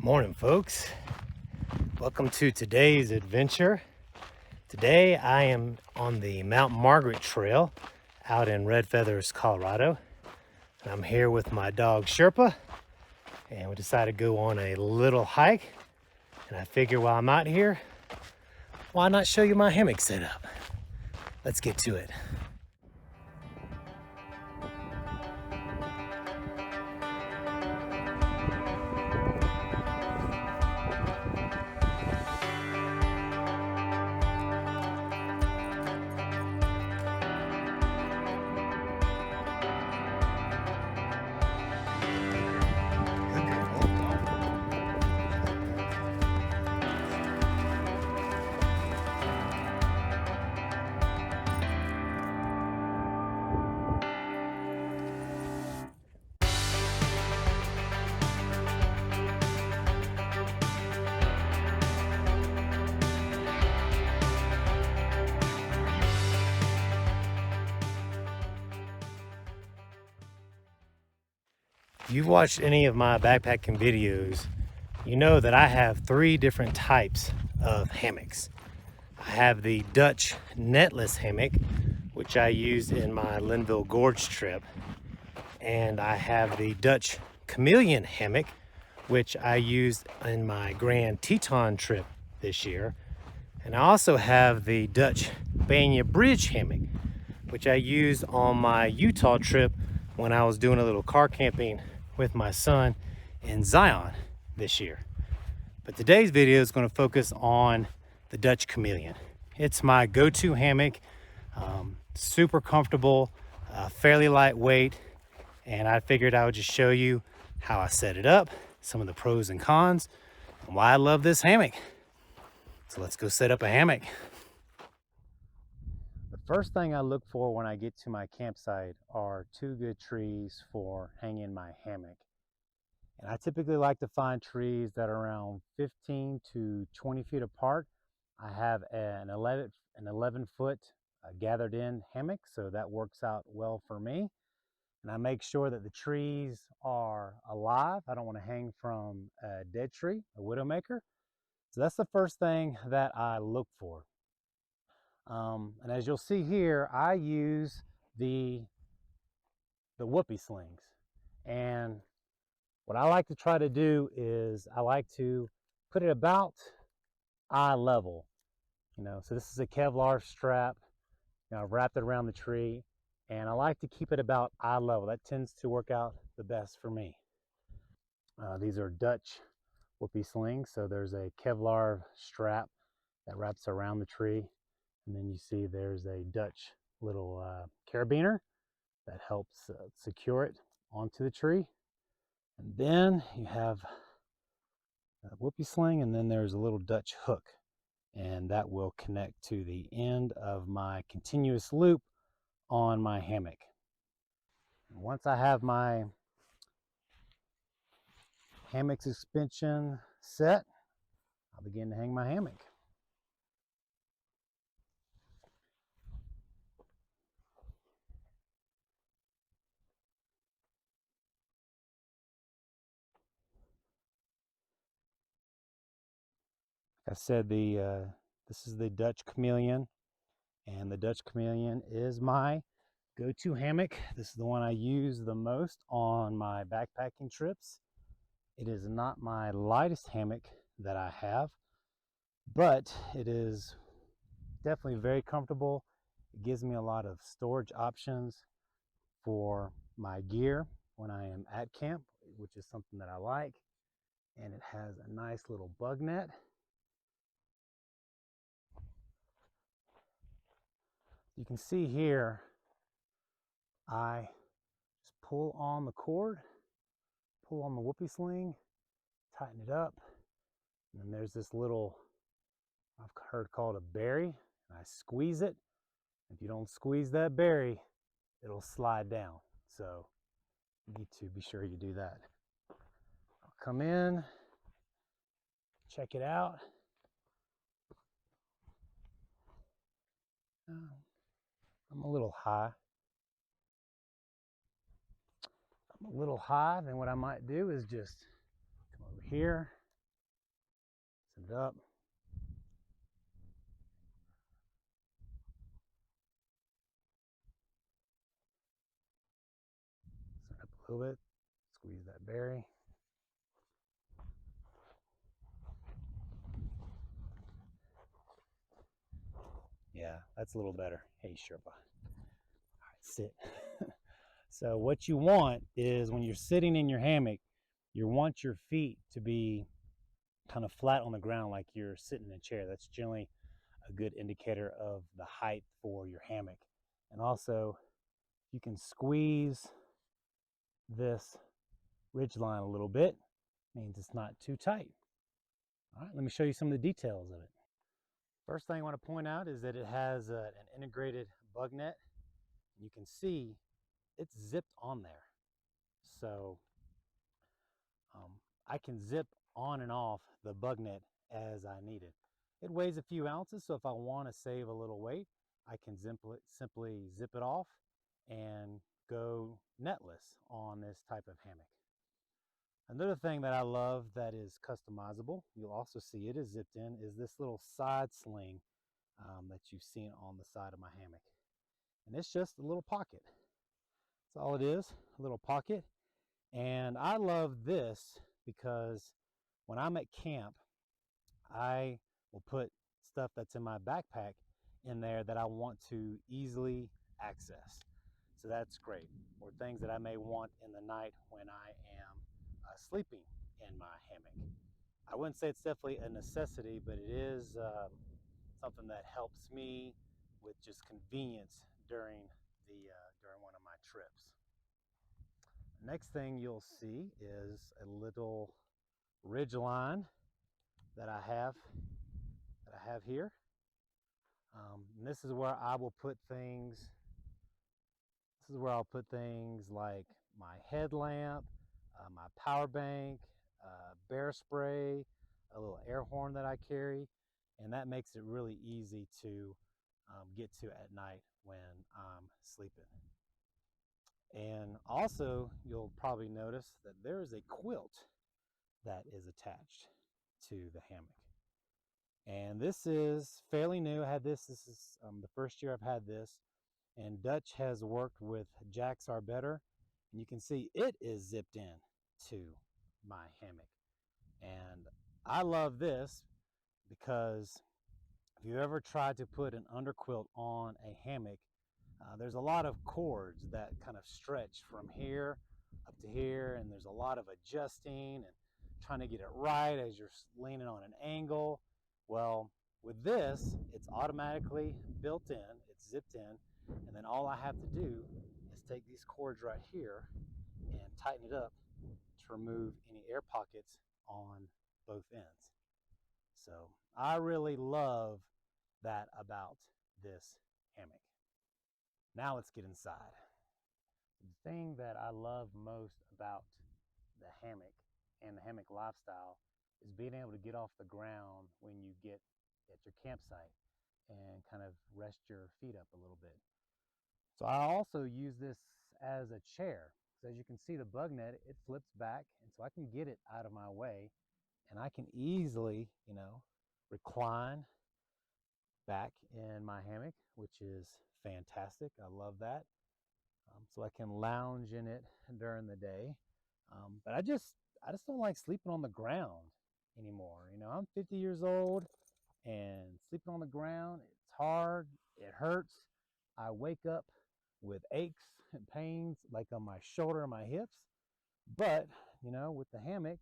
Morning, folks. Welcome to today's adventure. Today I am on the Mount Margaret Trail out in Red Feathers, Colorado. And I'm here with my dog Sherpa, and we decided to go on a little hike. And I figure while I'm out here, why not show you my hammock setup? Let's get to it. If you've watched any of my backpacking videos, you know that I have three different types of hammocks. I have the Dutch netless hammock, which I used in my Linville Gorge trip. And I have the Dutch Chameleon hammock, which I used in my Grand Teton trip this year. And I also have the Dutch Banya Bridge hammock, which I used on my Utah trip when I was doing a little car camping with my son in Zion this year. But today's video is going to focus on the Dutch Chameleon. It's my go-to hammock, super comfortable, fairly lightweight, and I figured I would just show you how I set it up, some of the pros and cons, and why I love this hammock. So let's go set up a hammock. The first thing I look for when I get to my campsite are two good trees for hanging my hammock. And I typically like to find trees that are around 15 to 20 feet apart. I have an 11 foot gathered in hammock, so that works out well for me. And I make sure that the trees are alive. I don't want to hang from a dead tree, a widowmaker. So that's the first thing that I look for. And as you'll see here, I use the whoopee slings. And what I like to try to do is I like to put it about eye level. So this is a Kevlar strap. I've wrapped it around the tree, and I like to keep it about eye level. That tends to work out the best for me. These are Dutch whoopee slings, so there's a Kevlar strap that wraps around the tree, and then you see there's a Dutch little carabiner that helps secure it onto the tree. And then you have a whoopee sling, and then there's a little Dutch hook, and that will connect to the end of my continuous loop on my hammock. And once I have my hammock suspension set, I'll begin to hang my hammock. Like I said, this is the Dutch Chameleon, and the Dutch Chameleon is my go-to hammock. This is the one I use the most on my backpacking trips. It is not my lightest hammock that I have, but it is definitely very comfortable. It gives me a lot of storage options for my gear when I am at camp, which is something that I like. And it has a nice little bug net. You can see here, I just pull on the cord, pull on the whoopee sling, tighten it up, and then there's this little, I've heard called a berry, and I squeeze it. If you don't squeeze that berry, it'll slide down. So you need to be sure you do that. I'll come in, check it out. I'm a little high. Then what I might do is just come over here, Open it up. Start up a little bit. Squeeze that berry. Yeah, that's a little better. Hey, Sherpa. All right, sit. So what you want is when you're sitting in your hammock, you want your feet to be kind of flat on the ground like you're sitting in a chair. That's generally a good indicator of the height for your hammock. And also, you can squeeze this ridge line a little bit, means it's not too tight. All right, let me show you some of the details of it. First thing I want to point out is that it has an integrated bug net. You can see it's zipped on there. So um, I can zip on and off the bug net as I need it. It weighs a few ounces, so if I want to save a little weight, I can simply zip it off and go netless on this type of hammock. Another thing that I love that is customizable, you'll also see it is zipped in, is this little side sling that you've seen on the side of my hammock. And it's just a little pocket. That's all it is, a little pocket. And I love this because when I'm at camp, I will put stuff that's in my backpack in there that I want to easily access. So that's great. Or things that I may want in the night when I am sleeping in my hammock. I wouldn't say it's definitely a necessity, but it is something that helps me with just convenience during during one of my trips. Next thing you'll see is a little ridge line that I have here. And this is where I will put things. This is where I'll put things like my headlamp, my power bank, bear spray, a little air horn that I carry, and that makes it really easy to get to at night when I'm sleeping. And also, you'll probably notice that there is a quilt that is attached to the hammock. And this is fairly new. I had this is the first year I've had this. And Dutch has worked with Jacks Are Better. And you can see it is zipped in to my hammock. And I love this because if you ever tried to put an underquilt on a hammock, there's a lot of cords that kind of stretch from here up to here, and there's a lot of adjusting and trying to get it right as you're leaning on an angle. Well, with this, it's automatically built in, it's zipped in, and then all I have to do is take these cords right here and tighten it up to remove any air pockets on both ends. So I really love that about this hammock. Now let's get inside. The thing that I love most about the hammock and the hammock lifestyle is being able to get off the ground when you get at your campsite and kind of rest your feet up a little bit. So I also use this as a chair. So as you can see, the bug net, it flips back, and so I can get it out of my way, and I can easily, recline back in my hammock, which is fantastic. I love that. So I can lounge in it during the day. But I just don't like sleeping on the ground anymore. I'm 50 years old, and sleeping on the ground, it's hard, it hurts. I wake up with aches and pains like on my shoulder and my hips. But, with the hammock,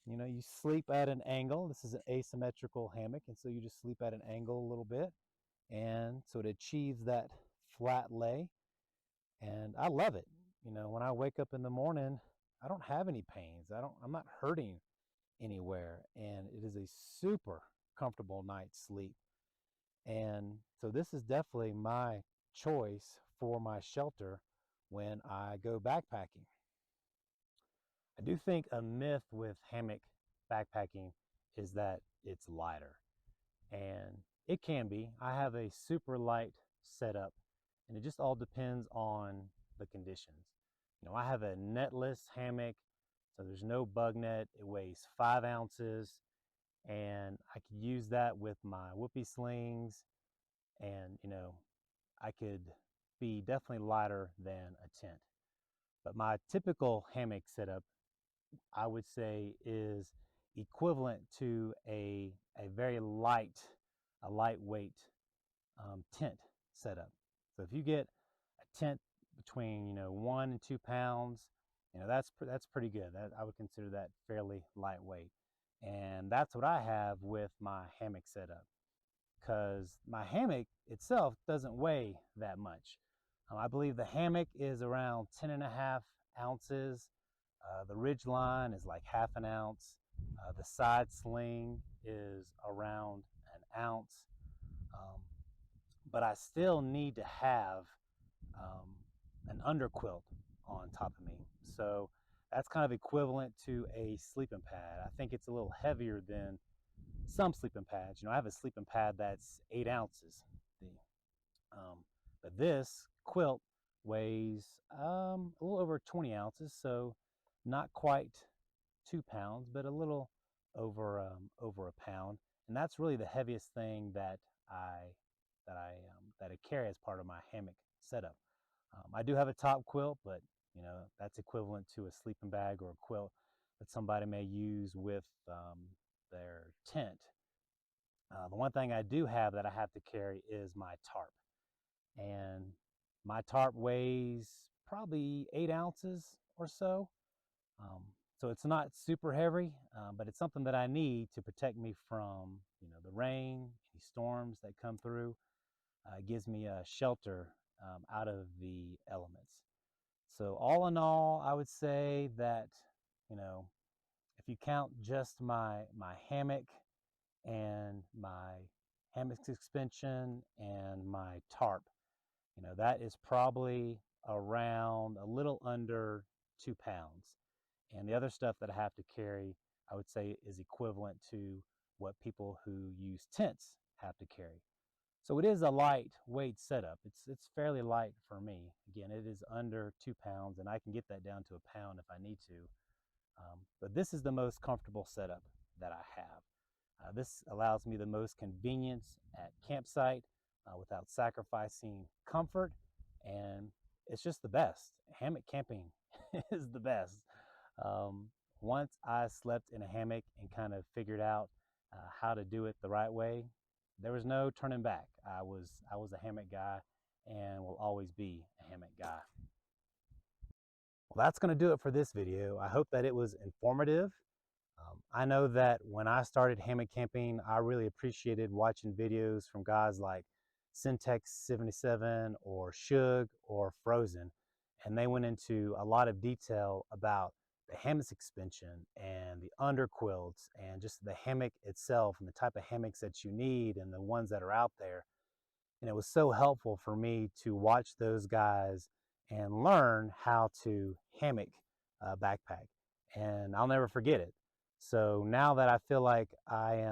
you sleep at an angle. This is an asymmetrical hammock, and so you just sleep at an angle a little bit. And so it achieves that flat lay. And I love it. When I wake up in the morning, I don't have any pains. I'm not hurting anywhere. And it is a super comfortable night's sleep. And so this is definitely my choice for my shelter when I go backpacking. I do think a myth with hammock backpacking is that it's lighter. And it can be. I have a super light setup, and it just all depends on the conditions. I have a netless hammock, so there's no bug net. It weighs 5 ounces. and I could use that with my whoopee slings, and I could be definitely lighter than a tent. But my typical hammock setup, I would say, is equivalent to a very lightweight tent setup. So if you get a tent between 1 and 2 pounds, that's pretty good. I would consider that fairly lightweight, and that's what I have with my hammock setup, because my hammock itself doesn't weigh that much. I believe the hammock is around 10.5 ounces. The ridge line is like half an ounce. The side sling is around an ounce. But I still need to have an underquilt on top of me. So that's kind of equivalent to a sleeping pad. I think it's a little heavier than some sleeping pads. I have a sleeping pad that's 8 ounces. Um, but this quilt weighs a little over 20 ounces, so not quite 2 pounds, but a little over a pound. And that's really the heaviest thing that I carry as part of my hammock setup. I do have a top quilt, but that's equivalent to a sleeping bag or a quilt that somebody may use with their tent. The one thing I do have that I have to carry is my tarp, and my tarp weighs probably 8 ounces or so. So it's not super heavy, but it's something that I need to protect me from the rain, any storms that come through. It gives me a shelter out of the elements. So all in all, I would say that if you count just my hammock and my hammock suspension and my tarp, that is probably around a little under 2 pounds. And the other stuff that I have to carry, I would say, is equivalent to what people who use tents have to carry. So it is a lightweight setup. It's fairly light for me. Again, it is under 2 pounds, and I can get that down to a pound if I need to. But this is the most comfortable setup that I have. This allows me the most convenience at campsite without sacrificing comfort, and it's just the best. Hammock camping is the best. Um, Once I slept in a hammock and kind of figured out how to do it the right way, there was no turning back. I was a hammock guy and will always be a hammock guy. Well, that's going to do it for this video. I hope that it was informative. I know that when I started hammock camping, I really appreciated watching videos from guys like Syntex77 or Shug or Frozen, and they went into a lot of detail about the hammock suspension and the underquilts and just the hammock itself and the type of hammocks that you need and the ones that are out there. And it was so helpful for me to watch those guys and learn how to hammock backpack. And I'll never forget it. So now that I feel like I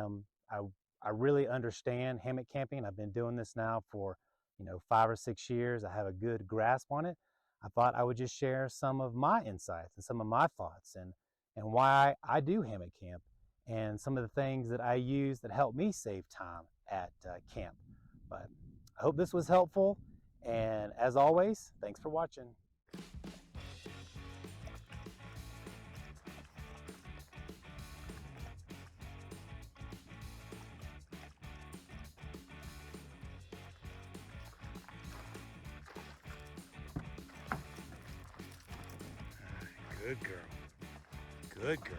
really understand hammock camping. I've been doing this now for 5 or 6 years. I have a good grasp on it. I thought I would just share some of my insights and some of my thoughts and why I do hammock camp and some of the things that I use that help me save time at camp. But I hope this was helpful, and as always, thanks for watching. Good girl. Good girl.